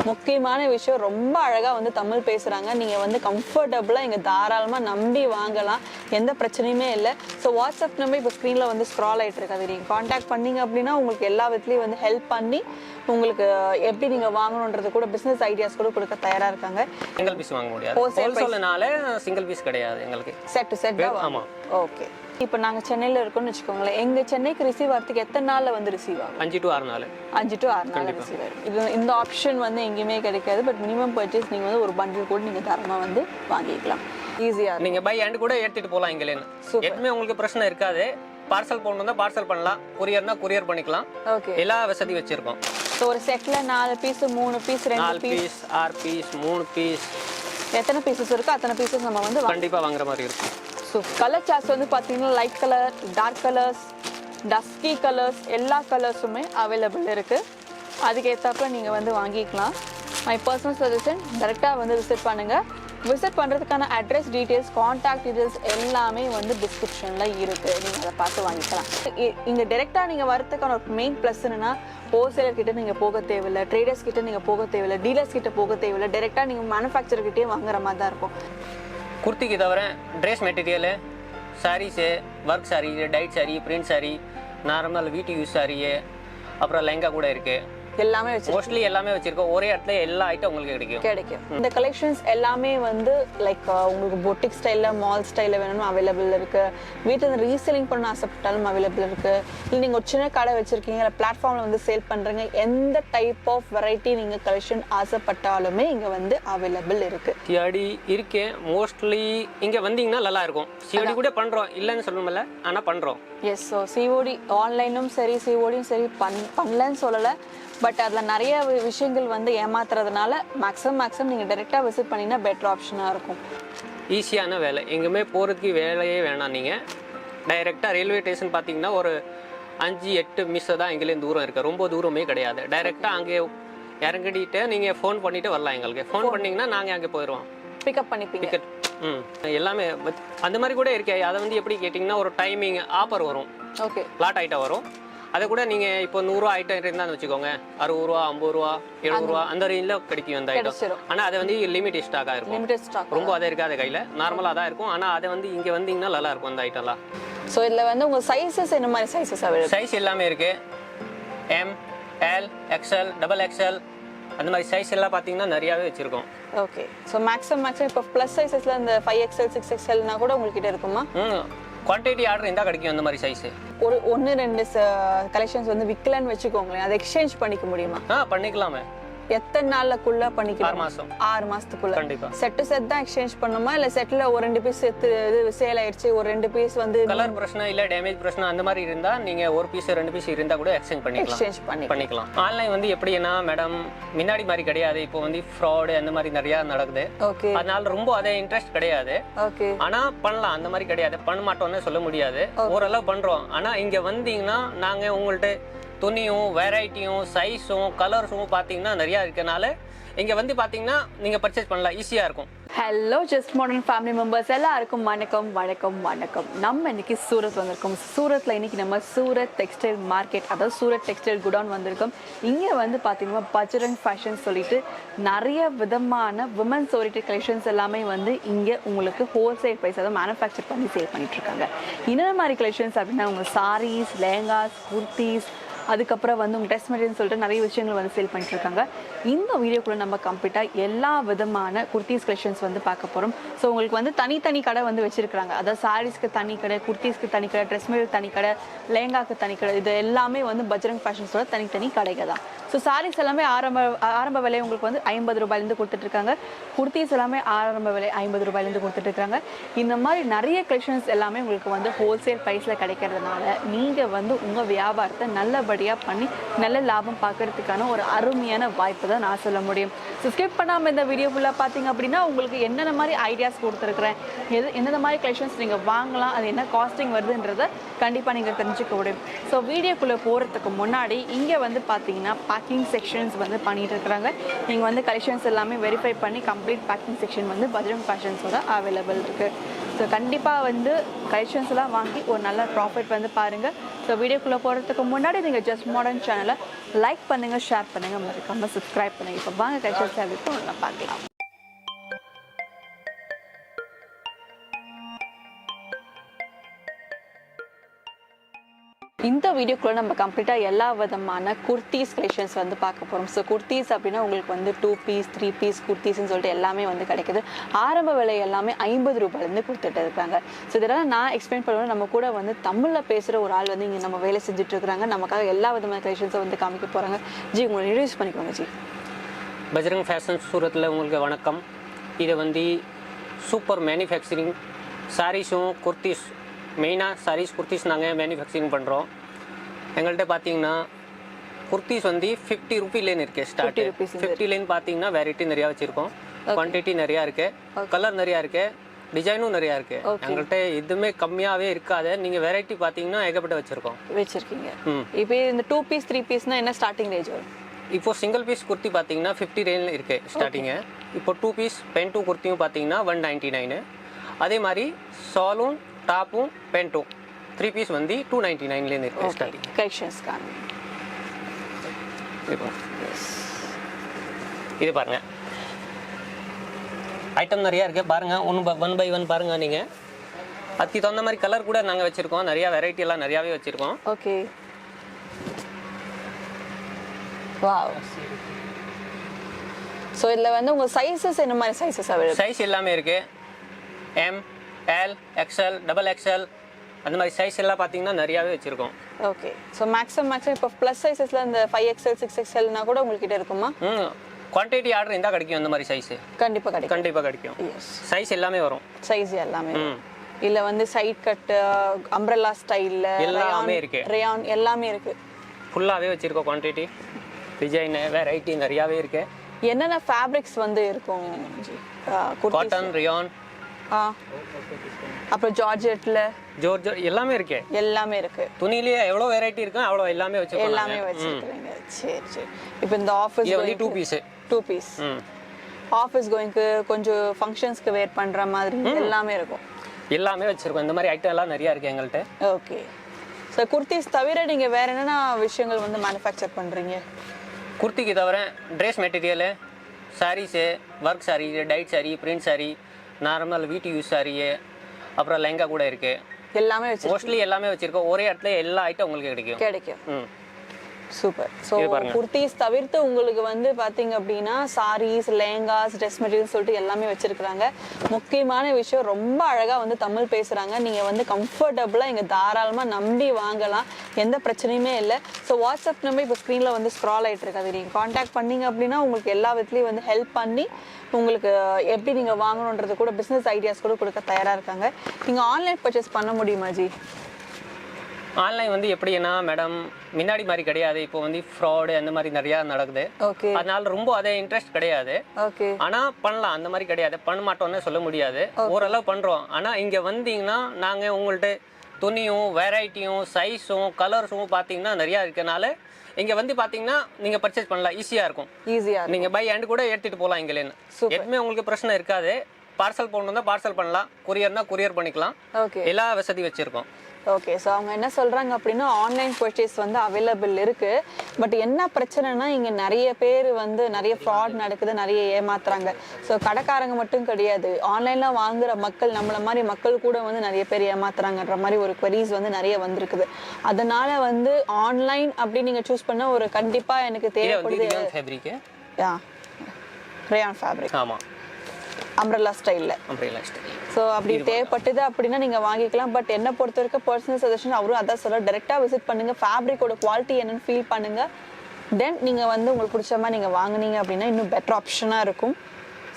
முக்கியமான விஷயம் ரொம்ப அழகா வந்து தமிழ் பேசுறாங்க. நீங்க வந்து கம்ஃபர்டபுளா இங்க தாராளமா நம்பி வாங்கலாம், எந்த பிரச்சனையுமே இல்லை. ஸோ வாட்ஸ்அப் நம்பர் இப்போ ஸ்க்ரீன்ல வந்து ஸ்க்ரால் ஆயிட்டு இருக்கு, அதை நீங்க கான்டாக்ட் பண்ணீங்க அப்படின்னா உங்களுக்கு எல்லா விதத்துலயும் வந்து ஹெல்ப் பண்ணி உங்களுக்கு எப்படி நீங்க வாங்கணும்ன்றது கூட பிசினஸ் ஐடியாஸ் கூட கொடுக்க தயாரா இருக்காங்க. சிங்கிள் பீஸ் வாங்க முடியாது, ஹோல்சேல்னால சிங்கிள் பீஸ் கிடையாது எங்களுக்கு, செட் டு செட். ஆமா, ஓகே. இப்போ நாங்கள் சென்னையில் இருக்கோம்னு வச்சுக்கோங்களேன், எங்கள் சென்னைக்கு ரிசீவ் ஆகிறதுக்கு எத்தனை நாளில் வந்து ரிசீவ் ஆகும்? 5 to 6 நாள். 5 to 6 நாள் ரிசீவ் ஆகும். இது இந்த ஆப்ஷன் வந்து எங்கேயுமே கிடைக்காது. பட் மினிமம் பர்ச்சேஸ் நீங்கள் வந்து ஒரு பண்டில் கூட நீங்கள் தரமாக வந்து வாங்கிக்கலாம். ஈஸியாக நீங்கள் பை ஹேண்ட் கூட எடுத்துகிட்டு போகலாம். இங்கேன்னு எதுவுமே உங்களுக்கு பிரச்சனை இருக்காது. பார்சல் போடணும் தான் பார்சல் பண்ணலாம், கொரியர்னா கொரியர் பண்ணிக்கலாம். ஓகே, எல்லா வசதி வச்சுருக்கோம். ஸோ ஒரு செட்டில் 4 piece 3 piece 2 piece 6 piece 3 piece எத்தனை பீசஸ் இருக்கோ அத்தனை பீசஸ் நம்ம வந்து கண்டிப்பாக வாங்குற மாதிரி இருக்கும். ஸோ கலர் சார்ட்ஸ் வந்து பார்த்தீங்கன்னா light colour, dark colours, dusky colours, எல்லா கலர்ஸுமே அவைலபிள் இருக்குது. அதுக்கேற்றாப்புல நீங்கள் வந்து வாங்கிக்கலாம். மை பர்சனல் சஜஷன், டேரெக்டாக வந்து விசிட் பண்ணுங்கள். விசிட் பண்ணுறதுக்கான அட்ரஸ் டீட்டெயில்ஸ், கான்டாக்ட் டீட்டெயில்ஸ் எல்லாமே வந்து டிஸ்கிரிப்ஷனில் இருக்குது. நீங்கள் அதை பார்த்து வாங்கிக்கலாம். இங்கே டேரெக்டாக நீங்கள் வரதுக்கான ஒரு மெயின் ப்ளஸ் என்னென்னா, ஹோல்சேலர் கிட்ட நீங்கள் போக தேவையில்லை, ட்ரேடர்ஸ் கிட்ட நீங்கள் போக தேவையில்லை, டீலர்ஸ் கிட்ட போக தேவையில்லை. டேரெக்டாக நீங்கள் மேனுஃபேக்சர்கிட்டே வாங்குற மாதிரி தான் இருக்கும். குர்த்திக்கு தவிர dress material, saris, work sari, tight sari, print sari, normal வீட்டு யூஸ் சாரீ, அப்புறம் லெங்கா கூட இருக்குது. எல்லாமே மோஸ்ட்லி எல்லாமே வச்சிருக்கோம். ஒரே இடத்துல எல்லா ஐட்டம் உங்களுக்கு கிடைக்கும். இந்த கலெக்ஷன்ஸ் எல்லாமே வந்து லைக் உங்களுக்கு பொட்டிக் ஸ்டைலில், மால் ஸ்டைலில் வேணும்னு அவைலபிள் இருக்கு. வீட்டில் ரீசேலிங் பண்ண ஆசைப்பட்டாலும் அவைலபிள் இருக்கு. இல்லை நீங்கள் ஒரு சின்ன கடை வச்சிருக்கீங்க, இல்லை பிளாட்ஃபார்மில் வந்து சேல் பண்ணுறீங்க, எந்த டைப் ஆஃப் வெரைட்டி நீங்கள் கலெக்ஷன் ஆசைப்பட்டாலுமே இங்கே வந்து அவைலபிள் இருக்கு. சிஆடி இருக்கு. மோஸ்ட்லி இங்கே வந்தீங்கன்னா நல்லா இருக்கும். சிஆடி கூட பண்ணுறோம், இல்லைன்னு சொல்லணும்ல, ஆனால் பண்ணுறோம். எஸ், ஸோ சிஓடி ஆன்லைனும் சரி சிஓடியும் சரி பண்ணலன்னு சொல்லலை. பட் அதில் நிறைய விஷயங்கள் வந்து ஏமாத்துறதுனால மேக்ஸிமம் நீங்கள் டைரெக்டாக விசிட் பண்ணிங்கன்னா பெட்டர் ஆப்ஷனாக இருக்கும். ஈஸியான வேலை, எங்கேயுமே போகிறதுக்கு வேலையே வேணாம். நீங்கள் டைரெக்டாக ரயில்வே ஸ்டேஷன் பார்த்தீங்கன்னா ஒரு 5-8 மிஸ் தான் எங்கேயும் தூரம் இருக்குது, ரொம்ப தூரமே கிடையாது. டைரெக்டாக அங்கே இறங்கிட்டு நீங்கள் ஃபோன் பண்ணிவிட்டு வரலாம். எங்களுக்கு ஃபோன் பண்ணிங்கன்னா நாங்கள் அங்கே போயிடுவோம், பிக்கப் பண்ணிப்பீங்க. எல்லாமே அந்த மாதிரி கூட இருக்கே. அதை வந்து எப்படி கேட்டிங்கன்னா, ஒரு டைமிங் ஆஃபர் வரும். ஓகே, லாட் ஐட்டம் வரும். அதை கூட நீங்கள் இப்போ 100 ரூபா ஐட்டம் இருந்தான்னு வச்சுக்கோங்க, 60 ரூபா 50 ரூபா 70 ரூபா அந்த ரேஞ்சில் கிடைக்கும் அந்த ஐட்டம். ஆனால் அதை வந்து லிமிட் ஸ்டாக்காக இருக்கும், ரொம்ப அதை இருக்காது கையில், நார்மலாக தான் இருக்கும். ஆனால் அதை வந்து இங்கே வந்தீங்கன்னா நல்லா இருக்கும் அந்த ஐட்டம்லாம். ஸோ இதில் வந்து உங்கள் சைஸஸ் என்ன மாதிரி சைஸஸ் அவைலபிள்? சைஸ் எல்லாமே இருக்குது. M, L, XL, XXL அந்த மாதிரி சைஸ் எல்லாம் பார்த்தீங்கன்னா நிறையாவே வச்சுருக்கோம். ஓகே, ஸோ மேக்ஸிமம் இப்போ ப்ளஸ் சைஸஸில் இந்த 5XL 6XLனா கூட உங்கள்கிட்ட இருக்குமா? குவான்டிட்டி ஆர்டர் இருந்தால் கிடைக்கும். அந்த மாதிரி சைஸு ஒரு 1-2 கலெக்ஷன்ஸ் வந்து விற்கலன்னு வச்சுக்கோங்களேன், அதை எக்ஸ்சேஞ்ச் பண்ணிக்க முடியுமா? பண்ணிக்கலாமே. எத்தனை நாளுக்குள்ள பண்ணிக்கலாம்? 6 மாதம். 6 மாசத்துக்குள்ள கண்டிப்பா. செட் செட் தான் எக்ஸ்சேஞ்ச் பண்ணுமா, இல்ல செட்ல ஒரு 2 பீஸ் சேல் ஆயிடுச்சு, ஒரு 2 பீஸ் வந்து கலர் பிரச்சனை இல்ல டேமேஜ் பிரச்சனை அந்த மாதிரி இருந்தா நீங்க ஒரு பீஸ் 2 பீஸ் இருந்தா கூட எக்ஸ்சேஞ்ச் பண்ணிக்கலாம். ஆன்லைன் வந்து எப்படின்னா மேடம், முன்னாடி மாதிரி கிடையாது. இப்போ வந்து ஃப்ராட் அந்த மாதிரி நிறைய நடக்குது. அதனால ரொம்ப அதே இன்ட்ரெஸ்ட் கிடையாது. ஆனா பண்ணலாம், அந்த மாதிரி கிடையாது. பண்ண மாட்டோம்னு சொல்ல முடியாது, ஓரளவு பண்றோம். ஆனா இங்க வந்தீங்கன்னா நாங்க உங்கள்ட்ட துணியும் வெரைட்டியும் சைஸும் கலர்ஸும் பார்த்தீங்கன்னா நிறையா இருக்கனால இங்கே வந்து பார்த்தீங்கன்னா நீங்கள் பர்ச்சேஸ் பண்ணலாம், ஈஸியாக இருக்கும். Hello just modern family members எல்லாருக்கும் வணக்கம் வணக்கம் வணக்கம். நம்ம இன்னைக்கு சூரத் வந்திருக்கோம். சூரத்தில் இன்னைக்கு நம்ம சூரத் டெக்ஸ்டைல் மார்க்கெட், அதாவது சூரத் டெக்ஸ்டைல் குடவுன் வந்திருக்கோம். இங்கே வந்து பார்த்தீங்கன்னா பஜ்ரங் ஃபேஷன் சொல்லிட்டு நிறைய விதமான விமன்ஸ் ஓரியன்டட் கலெக்ஷன்ஸ் எல்லாமே வந்து இங்கே உங்களுக்கு ஹோல்சேல் ப்ரைஸ், அதாவது மேனுஃபேக்சர் பண்ணி சேல் பண்ணிட்டு இருக்காங்க. என்ன மாதிரி கலெக்ஷன்ஸ் அப்படின்னா உங்கள் சாரீஸ், லேங்காஸ், குர்த்திஸ், அதுக்கப்புறம் வந்து உங்கள் ட்ரெஸ் மெட்டீரியல் சொல்லிட்டு நிறைய விஷயங்கள் வந்து சேல் பண்ணிட்டுருக்காங்க. இந்த வீடியோக்குள்ளே நம்ம கம்ப்ளீட்டாக எல்லா விதமான குர்த்திஸ் கலெக்ஷன்ஸ் வந்து பார்க்க போகிறோம். ஸோ உங்களுக்கு வந்து தனித்தனி கடை வந்து வச்சுருக்காங்க. அதாவது சாரீஸ்க்கு தனி கடை, குர்த்திஸ்க்கு தனி கடை, ட்ரெஸ் மெட்டீரியல் தனி கடை, லேங்காக்கு தனி கடை, இது எல்லாமே வந்து பஜ்ரங் ஃபேஷன்ஸோட தனித்தனி கடைகள் தான். ஸோ சாரீஸ் எல்லாமே ஆரம்ப விலை உங்களுக்கு வந்து 50 ரூபாயிலேருந்து கொடுத்துட்ருக்காங்க. குர்த்திஸ் எல்லாமே ஆரம்ப விலை 50 ரூபாயிலேருந்து கொடுத்துட்ருக்காங்க. இந்த மாதிரி நிறைய கலெக்ஷன்ஸ் எல்லாமே உங்களுக்கு வந்து ஹோல்சேல் ப்ரைஸில் கிடைக்கிறதுனால நீங்கள் வந்து உங்கள் வியாபாரத்தை நல்லபடியாக பண்ணி நல்ல லாபம் பார்க்கறதுக்கான ஒரு அருமையான வாய்ப்பு தான் நான் சொல்ல முடியும். ஸ்கிப் பண்ணாமல் இந்த வீடியோ ஃபுல்லாக பார்த்தீங்க அப்படின்னா உங்களுக்கு என்னென்ன மாதிரி ஐடியாஸ் கொடுத்துருக்குறேன், எந்தெந்த மாதிரி கலெக்ஷன்ஸ் நீங்கள் வாங்கலாம், அது என்ன காஸ்டிங் வருதுன்றதை கண்டிப்பாக நீங்கள் தெரிஞ்சுக்க முடியும். ஸோ வீடியோக்குள்ளே போகிறதுக்கு முன்னாடி இங்கே வந்து பார்த்தீங்கன்னா பேக்கிங் செக்ஷன்ஸ் வந்து பண்ணிகிட்டு இருக்கிறாங்க. நீங்கள் வந்து கலெக்ஷன்ஸ் எல்லாமே வெரிஃபை பண்ணி கம்ப்ளீட் பேக்கிங் செக்ஷன் வந்து பஜ்ரங் ஃபேஷன்ஸோட அவைலபிள் இருக்குது. ஸோ கண்டிப்பாக வந்து கலெக்ஷன்ஸ்லாம் வாங்கி ஒரு நல்ல ப்ராஃபிட் வந்து பாருங்கள். ஸோ வீடியோக்குள்ளே போகிறதுக்கு முன்னாடி நீங்கள் ஜஸ்ட் மாடர்ன் சேனலை லைக் பண்ணுங்கள், ஷேர் பண்ணுங்கள், மறக்காமல் சப்ஸ்கிரைப் பண்ணுங்கள். இப்போ வாங்க கலெக்ஷன்ஸ் எல்லாத்தையும் நல்லா பார்க்கலாம். இந்த வீடியோக்குள்ளே நம்ம கம்ப்ளீட்டாக எல்லா விதமான குர்த்திஸ் கலெக்ஷன்ஸ் வந்து பார்க்க போகிறோம். ஸோ குர்த்திஸ் அப்படின்னா உங்களுக்கு வந்து 2 பீஸ் 3 பீஸ் குர்த்திஸ்ன்னு சொல்லிட்டு எல்லாமே வந்து கிடைக்குது. ஆரம்ப விலை எல்லாமே 50 ரூபாயிலேருந்து கொடுத்துட்டு இருக்காங்க. ஸோ இதெல்லாம் நான் எக்ஸ்பிளைன் பண்ணுவேன். நம்ம கூட வந்து தமிழில் பேசுகிற ஒரு ஆள் வந்து இங்கே நம்ம வேலை செஞ்சுட்டு இருக்கிறாங்க. நமக்காக எல்லா விதமான கலெக்ஷன்ஸை வந்து காமிக்க போகிறாங்க. ஜி, உங்களை இன்ட்ரடியூஸ் பண்ணிக்கோங்க. ஜி, பஜ்ரங் ஃபேஷன் சூரத்தில் உங்களுக்கு வணக்கம். இதை வந்து சூப்பர் மேனுஃபேக்சரிங் சாரீஸும் குர்த்திஸ், மெயினாக சாரீஸ் குர்த்திஸ் நாங்கள் மேனுஃபேக்சரிங் பண்ணுறோம். எங்கள்கிட்ட பார்த்தீங்கன்னா குர்த்திஸ் வந்து 50 ரூபீலேன்னு இருக்குது. ஸ்டார்ட் 50லேன்னு பார்த்தீங்கன்னா வெரைட்டி நிறையா வச்சுருக்கோம், குவான்டிட்டி நிறையா இருக்குது, கலர் நிறையா இருக்குது, டிசைனும் நிறையா இருக்குது. எங்கள்கிட்ட எதுவுமே கம்மியாகவே இருக்காது. நீங்கள் வெரைட்டி பார்த்தீங்கன்னா ஏகப்பட்ட வச்சுருக்கீங்க. இப்போ இந்த 2 பீஸ் 3 பீஸ்னால் என்ன ஸ்டார்டிங் ரேஞ்ச் வரும்? இப்போ சிங்கிள் பீஸ் குர்த்தி பார்த்தீங்கன்னா 50 ரேஞ்சில் இருக்குது ஸ்டார்டிங்கு. இப்போ 2 பீஸ் பென்ட்டு குர்த்தியும் பார்த்தீங்கன்னா 199. அதே மாதிரி ஷாலும் டாப்பும் பென்ட்டும் 3 பீஸ் வந்து 299லேருந்து இருக்குது ஸ்டார்டிங். கலெக்ஷன்ஸ் இது பாருங்கள், ஐட்டம் நிறையா இருக்குது பாருங்கள். ஒன் பை ஒன் பாருங்கள். நீங்கள் அதுக்கு தகுந்த மாதிரி கலர் கூட நாங்கள் வச்சுருக்கோம். நிறையா வெரைட்டி எல்லாம் நிறையாவே வச்சுருக்கோம். Okay, wow. ஸோ இதில் வந்து உங்கள் சைஸஸ் என்ன மாதிரி சைஸஸ் அவைலபிள்? சைஸ் எல்லாமே இருக்குது. M, L, XL, double XL அந்த மாதிரி சைஸ் எல்லாம் பார்த்தீங்கன்னா நிறையாவே வச்சுருக்கோம். ஓகே, ஸோ மேக்ஸிமம் இப்போ ப்ளஸ் சைஸஸில் இந்த 5XL 6XLனா கூட உங்கள்கிட்ட இருக்குமா? குவான்டிட்டி ஆர்டர் இருந்தால் கிடைக்கும். அந்த மாதிரி சைஸு கண்டிப்பாக கிடைக்கும். சைஸ் எல்லாமே வரும். சைஸ் எல்லாமே இல்லை வந்து சைட் கட்டு, அம்ப்ரெல்லா ஸ்டைலில் எல்லாமே இருக்குது. ரேயான் எல்லாமே இருக்குது. ஃபுல்லாகவே வச்சுருக்கோம். குவான்டிட்டி, டிசைனு, வெரைட்டி நிறையாவே இருக்குது. என்னென்ன ஃபேப்ரிக்ஸ் வந்து இருக்கும்? காட்டன், ரியான், அப்புறம் ஜார்ஜெட்ல எல்லாமே இருக்கு. துணியிலேயே எவ்வளோ வெரைட்டி இருக்கு அவ்வளோ எல்லாமே வச்சிருக்கீங்க. சரி. இப்போ இந்த ஆஃபீஸ் வந்து 2 பீஸ் ஆஃபீஸ் கோயிங்க்கு கொஞ்சம் ஃபங்க்ஷன்ஸ்க்கு வேர் பண்ற மாதிரி எல்லாமே இருக்கும். எல்லாமே வச்சிருக்கோம். இந்த மாதிரி ஐட்டம் எல்லாம் நிறைய இருக்கு எங்கள்கிட்ட. ஓகே, ஸோ குர்த்திஸ் தவிர நீங்க வேற என்னென்ன விஷயங்கள் வந்து மேனுஃபேக்சர் பண்றீங்க? குர்த்திக்கு தவிர dress material, saris, work sari, tight sari, print sari, normal வீட்டு யூஸ் சாரியே, அப்புறம் லெங்கா கூட இருக்கு. எல்லாமே மோஸ்ட்லி எல்லாமே வச்சிருக்கோம். ஒரே இடத்துல எல்லா ஐட்டம் உங்களுக்கு கிடைக்கும். சூப்பர். ஸோ குர்த்திஸ் தவிர்த்து உங்களுக்கு வந்து பார்த்தீங்க அப்படின்னா சாரீஸ், லேங்காஸ், ட்ரெஸ் மெட்டீரியல் சொல்லிட்டு எல்லாமே வச்சிருக்கிறாங்க. முக்கியமான விஷயம், ரொம்ப அழகாக வந்து தமிழ் பேசுகிறாங்க. நீங்கள் வந்து கம்ஃபர்டபுளாக இங்கே தாராளமாக நம்பி வாங்கலாம், எந்த பிரச்சனையுமே இல்லை. ஸோ வாட்ஸ்அப் நம்பர் இப்போ ஸ்க்ரீனில் வந்து ஸ்க்ரால் ஆகிட்டு இருக்காது. நீங்கள் காண்டாக்ட் பண்ணிங்க அப்படின்னா உங்களுக்கு எல்லா விதத்துலேயும் வந்து ஹெல்ப் பண்ணி உங்களுக்கு எப்படி நீங்கள் வாங்கணுன்றது கூட பிஸ்னஸ் ஐடியாஸ் கூட கொடுக்க தயாராக இருக்காங்க. நீங்கள் ஆன்லைன் பர்ச்சேஸ் பண்ண முடியுமா ஜி? ஆன்லைன் வந்து எப்படின்னா மேடம் முன்னாடி மாதிரி கிடையாது. இப்போ வந்து ஃப்ராடு அந்த மாதிரி நிறைய நடக்குது. அதனால ரொம்ப அதே இன்ட்ரெஸ்ட் கிடையாது. ஆனா பண்ணலாம், அந்த மாதிரி கிடையாது. பண்ண மாட்டோம்னு சொல்ல முடியாது, ஓரளவு பண்றோம். ஆனா இங்க வந்தீங்கன்னா நாங்க உங்கள்ட்ட துணியும் வெரைட்டியும் சைஸும் கலர்ஸும் பாத்தீங்கன்னா நிறைய இருக்கனால இங்க வந்து பாத்தீங்கன்னா நீங்க பர்ச்சேஸ் பண்ணலாம். ஈஸியா இருக்கும். நீங்க பை ஹேண்ட் கூட எடுத்துட்டு போகலாம். இங்கலேன்னு எதுவுமே உங்களுக்கு பிரச்சனை இருக்காது. பார்சல் போடணும்னா பார்சல் பண்ணலாம், கொரியர்னா கொரியர் பண்ணிக்கலாம். எல்லா வசதி வச்சிருக்கோம். ஓகே, ஸோ அவங்க என்ன சொல்கிறாங்க அப்படின்னா ஆன்லைன் பர்ச்சேஸ் வந்து அவைலபிள் இருக்குது. பட் என்ன பிரச்சனைனா இங்கே நிறைய பேர் வந்து நிறைய ஃப்ராட் நடக்குது, நிறைய ஏமாத்துறாங்க. ஸோ கடைக்காரங்க மட்டும் கிடையாது, ஆன்லைனில் வாங்குகிற மக்கள், நம்மளை மாதிரி மக்கள் கூட வந்து நிறைய பேர் ஏமாத்துறாங்கன்ற மாதிரி ஒரு queries வந்து நிறைய வந்திருக்குது. அதனால வந்து ஆன்லைன் அப்படி நீங்கள் சூஸ் பண்ண ஒரு கண்டிப்பாக எனக்கு தேவைப்படுது. Rayon fabric. ஆமாம், அம்ப்ரெல்லா ஸ்டைலில். ஸோ அப்படி தேவைப்பட்டது அப்படின்னா நீங்கள் வாங்கிக்கலாம். பட் என்னை பொறுத்த வரைக்கும் பர்சனல் சஜஷன் அவரும் அதான் சொல்ல, டேரெக்டாக விசிட் பண்ணுங்கள், ஃபேப்ரிக்கோட குவாலிட்டி என்னன்னு ஃபீல் பண்ணுங்கள். தென் நீங்கள் வந்து உங்களுக்கு பிடிச்ச மாதிரி நீங்கள் வாங்கினீங்க அப்படின்னா இன்னும் பெட்டர் ஆப்ஷனாக இருக்கும்.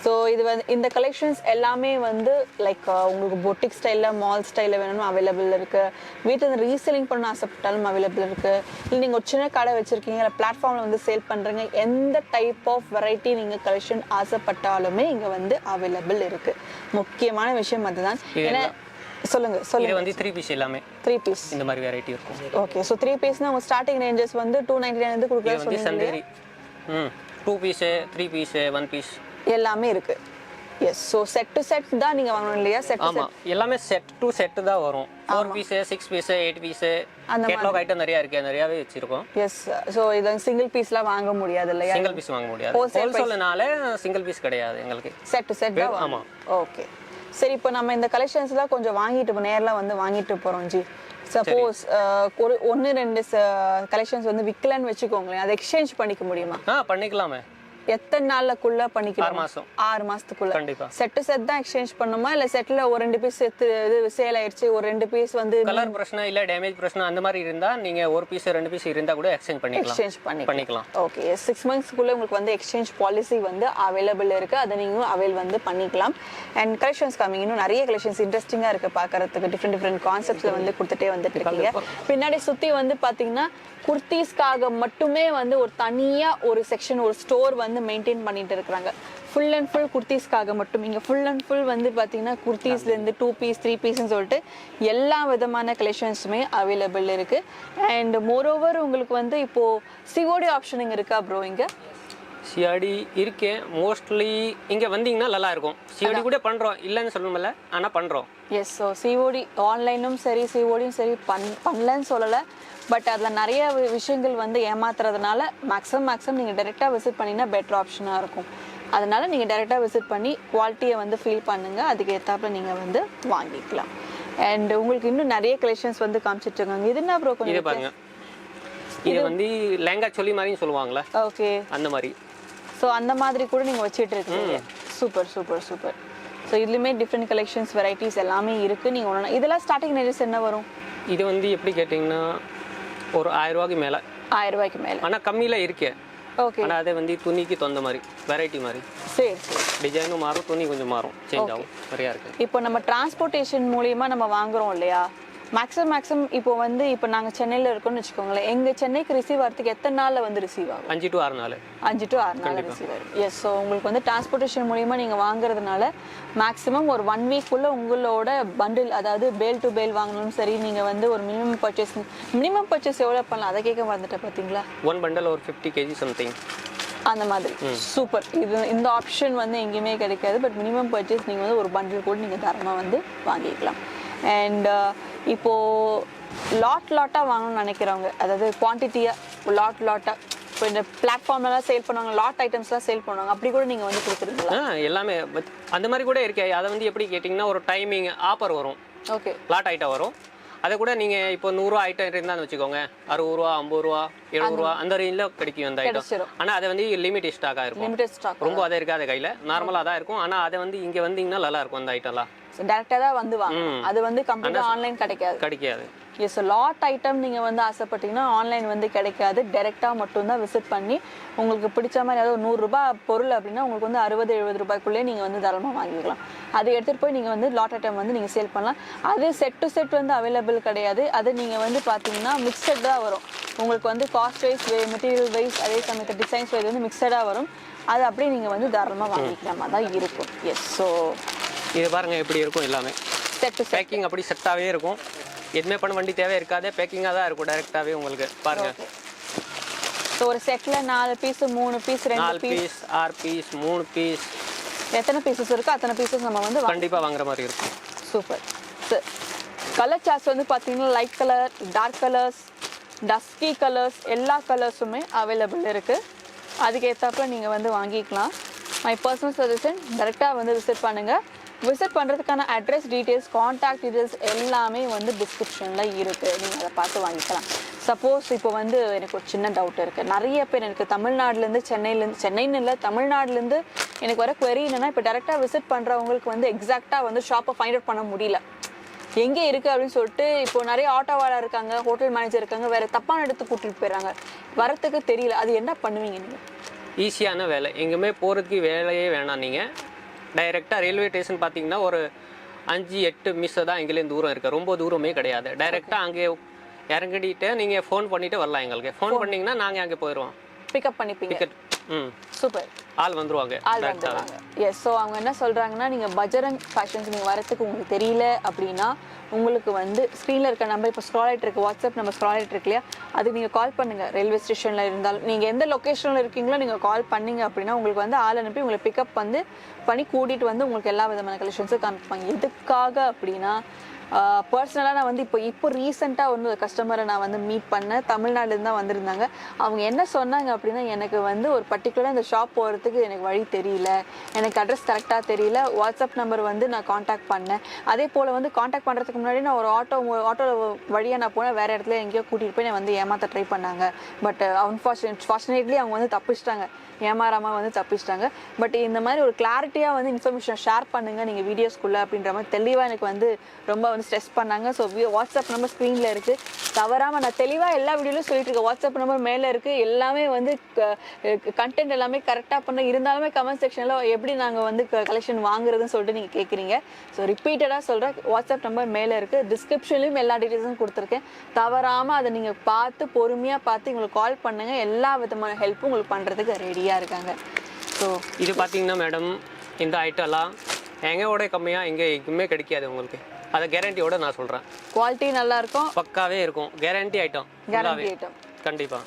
ஸோ இது வந்து இந்த கலெக்ஷன்ஸ் எல்லாமே வந்து லைக் உங்களுக்கு பொட்டிக் ஸ்டைலில் மால் ஸ்டைலில் வேணும்னு அவைலபிள் இருக்குது. வீட்டில் ரீசெல்லிங் பண்ண ஆசைப்பட்டாலும் அவைலபிள் இருக்குது. இல்லை நீங்கள் ஒரு சின்ன கடை வச்சுருக்கீங்க, இல்லை பிளாட்ஃபார்மில் வந்து சேல் பண்ணுறீங்க, எந்த டைப் ஆஃப் வெரைட்டி நீங்கள் கலெக்ஷன் ஆசைப்பட்டாலுமே இங்கே வந்து அவைலபிள் இருக்குது. முக்கியமான விஷயம் அதுதான். ஏன்னா சொல்லுங்க இது வந்து 3 பீஸ் எல்லாமே 3 பீஸ் இந்த மாதிரி வெரைட்டி இருக்கும். ஓகே, ஸோ 3 பீஸ்னா உங்க ஸ்டார்டிங் ரேஞ்சஸ் வந்து 299 வந்து கொடுக்குறது சொன்னீங்க. 2 பீஸ் 3 பீஸ் 1 பீஸ் எல்லாமே இருக்கு. Yes, so set to set தான் நீங்க வாங்கணும் இல்லையா? செட் ஆமா, எல்லாமே செட் டு செட் தான் வரும். 4 piece 6 piece 8 piece catalogue item நிறைய இருக்கு, நிறையவே வச்சிருக்கோம். எஸ், ஸோ இது சிங்கிள் பீஸ்லாம் வாங்க முடியாது இல்லையா? சிங்கிள் பீஸ் வாங்க முடியாது. ஹோல்சேல்னால சிங்கிள் பீஸ் கிடையாது எங்களுக்கு, செட் டு செட் தான். ஆமா, ஓகே. சரி, இப்போ நம்ம இந்த கலெக்ஷன்ஸ்லாம் கொஞ்சம் வாங்கிட்டு நேரில் வந்து வாங்கிட்டு போகிறோம் ஜி. சப்போஸ் ஒரு 1-2 கலெக்ஷன்ஸ் வந்து விற்கலன்னு வச்சுக்கோங்களேன், அதை எக்ஸ்சேஞ்ச் பண்ணிக்க முடியுமா? பண்ணிக்கலாமே. எத்தனை நாளுக்குள்ள பண்ணிக்கலாம்? 6 மாசம். 6 மாசத்துக்குள்ள. கண்டிப்பா. செட் டு செட் தான் எக்ஸ்சேஞ்ச் பண்ணுமா, இல்ல செட்ல ஒரு 2 பீஸ் சேல் ஆயிடுச்சு, ஒரு 2 பீஸ் வந்து கலர் பிரச்சனை இல்ல டேமேஜ் பிரச்சனை அந்த மாதிரி இருந்தா நீங்க ஒரு பீஸ் 2 பீஸ் இருந்தா கூட எக்ஸ்சேஞ்ச் பண்ணிக்கலாம். ஓகே, 6 மந்த்ஸ்க்குள்ள உங்களுக்கு வந்து எக்ஸ்சேஞ்ச் பாலிசி வந்து அவைலபிள் இருக்கு. அதை நீங்க அவைல் வந்து பண்ணிக்கலாம். அண்ட் கலெக்ஷன்ஸ் கம்மிங், இன்னும் நிறைய கலெக்ஷன்ஸ் இன்ட்ரெஸ்டிங்கா இருக்கு பார்க்கறதுக்கு. டிஃப்ரெண்ட் கான்செப்ட்ஸ்ல வந்து கொடுத்துட்டே வந்துட்டு இருக்கீங்க. பின்னாடி சுத்தி வந்து பாத்தீங்கன்னா குர்த்திஸ்க்காக மட்டுமே வந்து ஒரு தனியா ஒரு செக்ஷன், ஒரு ஸ்டோர் வந்து மெயின்டைன் பண்ணிட்டு இருக்காங்க. ஃபுல் அண்ட் ஃபுல் குர்த்திஸ்க்காக மட்டும். இங்கே ஃபுல் அண்ட் ஃபுல் வந்து பார்த்தீங்கன்னா குர்த்திஸ்லேருந்து 2 பீஸ் 3 பீஸ்ன்னு சொல்லிட்டு எல்லா விதமான கலெக்ஷன்ஸுமே அவைலபிள் இருக்குது. அண்ட் மோரோவர் உங்களுக்கு வந்து இப்போது சிஓடி ஆப்ஷனிங் இருக்கா ப்ரோ? இங்கே சிஆடி இருக்கே, மோஸ்ட்லி இங்கே வந்தீங்கன்னா நல்லா இருக்கும். சிஓடி கூட பண்ணுறோம், இல்லைன்னு சொல்லணும்ல, ஆனால் பண்ணுறோம். எஸ், ஸோ சிஓடி ஆன்லைனும் சரி சிஓடியும் சரி பண்ணலன்னு சொல்லலை. பட் அதில் நிறைய விஷயங்கள் வந்து ஏமாத்துறதுனால மேக்ஸிமம் நீங்கள் டைரெக்டாக விசிட் பண்ணிங்கன்னா பெட்டர் ஆப்ஷனாக இருக்கும். அதனால நீங்கள் டைரெக்டாக விசிட் பண்ணி குவாலிட்டியை வந்து ஃபீல் பண்ணுங்கள், அதுக்கு ஏற்றாப்புல நீங்கள் வந்து வாங்கிக்கலாம். அண்ட் உங்களுக்கு இன்னும் நிறைய கலெக்ஷன்ஸ் வந்து காமிச்சிட்ருக்காங்க. இது என்ன ப்ரோ? இது பாருங்க, இது வந்து லெங்கா சொல்லி மாதிரியும் சொல்லுவாங்களே, ஓகே, அந்த மாதிரி. ஸோ அந்த மாதிரி கூட நீங்கள் வச்சுட்டு இருக்கீங்க. Super super super. ஸோ இதுலேயுமே டிஃப்ரெண்ட் கலெக்ஷன்ஸ் வெரைட்டிஸ் எல்லாமே இருக்குது. நீங்கள் ஒன்று இதெல்லாம் ஸ்டார்டிங் ரேஞ்சஸ் என்ன வரும்? இது வந்து எப்படி கேட்டிங்கன்னா ஒரு 1000 ரூபாய்க்கு மேலே. 1000 ரூபாய்க்கு மேலே, ஆனால் கம்மியில் இருக்கே. ஓகே, ஆனால் அதை வந்து துணிக்கு தகுந்த மாதிரி வெரைட்டி மாதிரி. சரி சரி. டிசைனும் மாறும், துணி கொஞ்சம் மாறும், சேஞ்ச் ஆகும், நிறையா இருக்குது. இப்போ நம்ம டிரான்ஸ்போர்ட்டேஷன் மூலியமா நம்ம வாங்குறோம் இல்லையா? மேக்ஸிமம் இப்போ வந்து இப்போ நாங்கள் சென்னையில் இருக்கோம்னு வச்சுக்கோங்களேன், எங்கள் சென்னைக்கு ரிசீவ் ஆகிறதுக்கு எத்தனை நாளில் வந்து ரிசீவ் ஆகும்? 5 to 6 நாள். 5 to 6 நாள் ரிசீவ் ஆகும். எஸ், ஸோ உங்களுக்கு வந்து டிரான்ஸ்போர்ட்டேஷன் மூலியமாக நீங்கள் வாங்குறதுனால மேக்ஸிமம் ஒரு 1 வீக்குள்ளே உங்களோட பண்டில், அதாவது பேல் டு பேல் வாங்கணும் சரி, நீங்கள் வந்து ஒரு மினிமம் பர்ச்சேஸ் எவ்வளோ பண்ணலாம்? அதை கேட்க வந்துட்டேன் பார்த்தீங்களா? 1 bundle ஒரு 50 kg சம்திங் அந்த மாதிரி. சூப்பர். இந்த ஆப்ஷன் வந்து எங்கேயுமே கிடைக்காது. பட் மினிமம் பர்ச்சேஸ் நீங்கள் வந்து ஒரு பண்டில் கூட நீங்கள் தாராளமாக வந்து வாங்கிக்கலாம். அண்ட் இப்போது லாட்டாக வாங்கணும்னு நினைக்கிறவங்க, அதாவது குவான்டிட்டியாக லாட்டாக இப்போ இந்த பிளாட்ஃபார்ம்லாம் சேல் பண்ணுவாங்க, லாட் ஐட்டம்ஸ்லாம் சேல் பண்ணுவாங்க, அப்படி கூட நீங்கள் வந்து கொடுக்குறீங்களா? எல்லாமே அந்த மாதிரி கூட இருக்கே. அதை வந்து எப்படி கேட்டிங்கன்னா ஒரு டைமிங் ஆஃபர் வரும். ஓகே, லாட் ஐட்டம் வரும். அதை கூட நீங்கள் இப்போ 100 ரூபா ஐட்டம் இருந்தான்னு வச்சுக்கோங்க, 60 ரூபா 50 ரூபா 70 ரூபா அந்த ரேஞ்சில் கிடைக்கும் அந்த ஐட்டம். ஆனால் அதை வந்து லிமிடெட் ஸ்டாக்காக இருக்கும், ரொம்ப அதை இருக்காது கையில், நார்மலாக தான் இருக்கும். ஆனால் அதை வந்து இங்கே வந்தீங்கன்னா நல்லா இருக்கும் அந்த ஐட்டம்லாம். டேரக்டா தான் வந்து வாங்க, அது வந்து கம்ப்ளீட்டா ஆன்லைன் கிடைக்காது. எஸ், லாட் ஐட்டம் நீங்கள் வந்து ஆசைப்பட்டீங்கன்னா ஆன்லைன் வந்து கிடைக்காது. டைரெக்டாக மட்டும்தான் விசிட் பண்ணி உங்களுக்கு பிடிச்ச மாதிரி, அதாவது 100 ரூபாய் பொருள் அப்படின்னா உங்களுக்கு வந்து 60-70 ரூபாய்க்குள்ளே நீங்கள் வந்து தாராளமாக வாங்கிக்கலாம். அதை எடுத்துகிட்டு போய் நீங்கள் வந்து லாட் ஐட்டம் வந்து நீங்கள் சேல் பண்ணலாம். அது செட் டு செட் வந்து அவைலபிள் கிடையாது. அது நீங்கள் வந்து பார்த்தீங்கன்னா மிக்சட் தான் வரும். உங்களுக்கு வந்து காஸ்ட் வைஸ், மெட்டீரியல் வைஸ், அதே சமயத்தில் டிசைன்ஸ் வைஸ் வந்து மிக்சடாக வரும். அது அப்படியே நீங்கள் வந்து தாராளமாக வாங்கிக்கிற மாதிரி தான் இருக்கும். எஸ், ஸோ இது பாருங்க எப்படி இருக்கும், எல்லாமே செட் டு பேக்கிங் அப்படி செட்டாகவே இருக்கும். எதுவுமே பண்ண வண்டி தேவை இருக்காது, பேக்கிங்காக தான் இருக்கும் டைரெக்டாகவே உங்களுக்கு. பாருங்க, ஸோ ஒரு செட்டில் 4 piece 3 piece 2 piece 6 piece 3 piece எத்தனை பீசஸ் இருக்கோ அத்தனை பீசஸ் நம்ம வந்து கண்டிப்பாக வாங்குற மாதிரி இருக்கும். சூப்பர். கலர் சார்ட்ஸ் வந்து பார்த்தீங்கன்னா light colour, dark colours, dusky colours, எல்லா கலர்ஸுமே அவைலபிள் இருக்குது. அதுக்கு ஏற்றாப்புல நீங்கள் வந்து வாங்கிக்கலாம். மை பர்சனல் சஜஷன், டைரெக்டாக வந்து விசிட் பண்ணுங்கள். விசிட் பண்ணுறதுக்கான அட்ரஸ் டீட்டெயில்ஸ், கான்டாக்ட் டீட்டெயில்ஸ் எல்லாமே வந்து டிஸ்கிரிப்ஷனில் இருக்குது, நீங்கள் அதை பார்த்து வாங்கிக்கலாம். சப்போஸ் இப்போ வந்து எனக்கு ஒரு சின்ன டவுட் இருக்குது. நிறைய பேர் எனக்கு தமிழ்நாட்டிலேருந்து சென்னைன்னு இல்லை, தமிழ்நாட்டிலேருந்து எனக்கு வர query என்னென்னா, இப்போ டேரெக்டாக விசிட் பண்ணுறவங்களுக்கு வந்து எக்ஸாக்டாக வந்து ஷாப்பை ஃபைண்ட் அவுட் பண்ண முடியல, எங்கே இருக்குது அப்படின்னு சொல்லிட்டு. இப்போ நிறைய ஆட்டோவாலா இருக்காங்க, ஹோட்டல் மேனேஜர் இருக்காங்க, வேறு தப்பான இடத்துக்கு கூட்டிகிட்டு போயிடுறாங்க, வரத்துக்கு தெரியல. அது என்ன பண்ணுவீங்க நீங்கள்? ஈஸியான வேலை, எங்கேயுமே போகிறதுக்கு வேலையே வேணாம். நீங்கள் டைரெக்டாக ரயில்வே ஸ்டேஷன் பார்த்தீங்கன்னா ஒரு 5-8 மிஸ் தான் எங்கேயும் தூரம் இருக்குது, ரொம்ப தூரமே கிடையாது. டைரெக்டாக அங்கே இறங்கிட்டு நீங்கள் ஃபோன் பண்ணிவிட்டு வரலாம். எங்களுக்கு ஃபோன் பண்ணிங்கன்னா நாங்கள் அங்கே போயிடுவோம், பிக்கப் பண்ணிப்பீங்க. சூப்பர். ஆள் வந்துருவாங்க. எஸ். ஸோ அவங்க என்ன சொல்கிறாங்கன்னா, நீங்கள் பஜ்ரங் ஃபேஷன்ஸ் நீங்கள் வரத்துக்கு உங்களுக்கு தெரியல அப்படின்னா உங்களுக்கு வந்து ஸ்க்ரீனில் இருக்க நம்பர் இப்போ ஸ்க்ரால் ஆகிட்டு இருக்கு, வாட்ஸ்அப் நம்பர் ஸ்க்ரால் ஆகிட்டு இருக்கு இல்லையா, அதுக்கு நீங்கள் கால் பண்ணுங்கள். ரயில்வே ஸ்டேஷனில் இருந்தாலும் நீங்கள் எந்த லொக்கேஷனில் இருக்கீங்களோ நீங்கள் கால் பண்ணிங்க அப்படின்னா உங்களுக்கு வந்து ஆள் அனுப்பி உங்களை பிக்கப் வந்து பண்ணி கூட்டிகிட்டு வந்து உங்களுக்கு எல்லா விதமான கலெக்ஷன்ஸும் காமிப்பாங்க. எதுக்காக அப்படின்னா பர்சனலாக நான் வந்து இப்போ ரீசெண்டாக வந்து ஒரு கஸ்டமரை நான் வந்து மீட் பண்ணேன், தமிழ்நாடுலேருந்து தான் வந்திருந்தாங்க. அவங்க என்ன சொன்னாங்க அப்படின்னா, எனக்கு வந்து ஒரு பர்டிகுலராக இந்த ஷாப் போகிறதுக்கு எனக்கு வழி தெரியல, எனக்கு அட்ரஸ் கரெக்டாக தெரியல, வாட்ஸ்அப் நம்பர் வந்து நான் காண்டாக்ட் பண்ணேன். அதே போல் வந்து காண்டாக்ட் பண்ணுறதுக்கு முன்னாடி நான் ஒரு ஆட்டோ வழியாக நான் போனேன், வேறு இடத்துல எங்கேயோ கூட்டிகிட்டு போய் நான் வந்து ஏமாற்ற ட்ரை பண்ணாங்க. பட் ஃபார்ச்சுனேட்லி அவங்க வந்து தப்பிச்சிட்டாங்க, ஏமாறாமல் வந்து தப்பிச்சிட்டாங்க. பட் இந்த மாதிரி ஒரு கிளாரிட்டியாக வந்து இன்ஃபர்மேஷன் ஷேர் பண்ணுங்கள் நீங்கள் வீடியோஸ்குள்ளே அப்படின்ற மாதிரி தெளிவாக எனக்கு வந்து ரொம்ப வந்து ஸ்ட்ரெஸ் பண்ணாங்க. ஸோ வாட்ஸ்அப் நம்பர் ஸ்க்ரீனில் இருக்குது, தவறாமல் நான் தெளிவாக எல்லா வீடியோலையும் சொல்லிட்டு இருக்கேன். வாட்ஸ்அப் நம்பர் மேலே இருக்குது, எல்லாமே வந்து கண்டென்ட் எல்லாமே கரெக்டாக பண்ண. இருந்தாலுமே கமெண்ட் செக்ஷனில் எப்படி நாங்கள் வந்து கலெக்ஷன் வாங்குறதுன்னு சொல்லிட்டு நீங்கள் கேட்குறீங்க. ஸோ ரிப்பீட்டடாக சொல்கிறேன், வாட்ஸ்அப் நம்பர் மேலே இருக்குது, டிஸ்கிரிப்ஷன்லையும் எல்லா டீட்டெயில்ஸும் கொடுத்துருக்கேன். தவறாமல் அதை நீங்கள் பார்த்து பொறுமையாக பார்த்து எங்களுக்கு கால் பண்ணுங்கள், எல்லா விதமான ஹெல்ப்பும் உங்களுக்கு பண்ணுறதுக்கு ரெடியாக இருக்காங்க. ஸோ இது பார்த்தீங்கன்னா மேடம், இந்த ஐட்டம்லாம் எங்கோட கம்மியாக எங்கேயுமே கிடைக்காது உங்களுக்கு, அதை கேரண்டியோட நான் சொல்கிறேன். குவாலிட்டி நல்லா இருக்கும், பக்காவே இருக்கும், கேரண்டி ஐட்டம், கேரண்டி ஐட்டம் கண்டிப்பாக.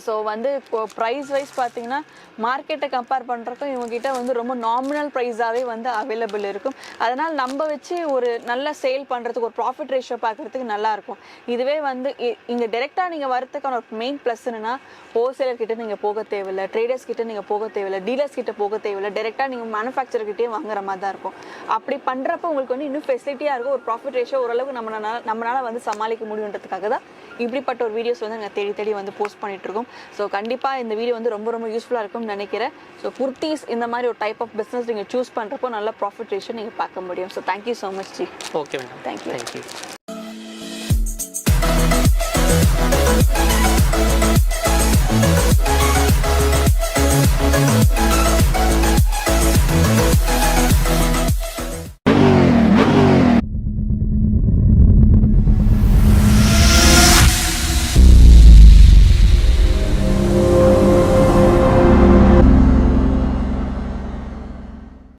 ஸோ வந்து ப்ரைஸ் வைஸ் பார்த்தீங்கன்னா மார்க்கெட்டை கம்பேர் பண்ணுறக்கும் இவங்ககிட்ட வந்து ரொம்ப நாமினல் ப்ரைஸாகவே வந்து அவைலபிள் இருக்கும். அதனால் நம்ம வச்சு ஒரு நல்ல சேல் பண்ணுறதுக்கு ஒரு ப்ராஃபிட் ரேஷியோ பார்க்குறதுக்கு நல்லாயிருக்கும். இதுவே வந்து இங்கே டேரெக்டாக நீங்கள் வரத்துக்கான ஒரு மெயின் ப்ளஸ் என்னன்னா, ஹோல்சேலர் கிட்ட நீங்கள் போக தேவையில்லை, ட்ரேடர்ஸ் கிட்ட நீங்கள் போக தேவையில்லை, டீலர்ஸ் கிட்ட போக தேவையில்லை, டேரெக்டாக நீங்கள் மேனுஃபேக்சர்கிட்டே வாங்குற மாதிரி தான் இருக்கும். அப்படி பண்ணுறப்போ உங்களுக்கு வந்து இன்னும் ஃபெசிலிட்டியாக இருக்கும், ஒரு ப்ராஃபிட் ரேஷியோ ஓரளவுக்கு நம்மளால் வந்து சமாளிக்க முடியுன்றதுக்காக தான் இப்படிப்பட்ட ஒரு வீடியோஸ் வந்து நாங்கள் தேடி வந்து போஸ்ட் பண்ணிட்டு இருக்கோம். ஸோ கண்டிப்பாக இந்த வீடியோ வந்து ரொம்ப யூஸ்ஃபுல்லாக இருக்கும்னு நினைக்கிறேன். ஸோ குர்த்திஸ் இந்த மாதிரி ஒரு டைப் ஆஃப் பிஸ்னஸ் நீங்கள் சூஸ் பண்ணுறப்போ நல்ல ப்ராஃபிட் ரேஷியோ நீங்கள் பார்க்க முடியும். So thank you so much G. Okay madam, thank you.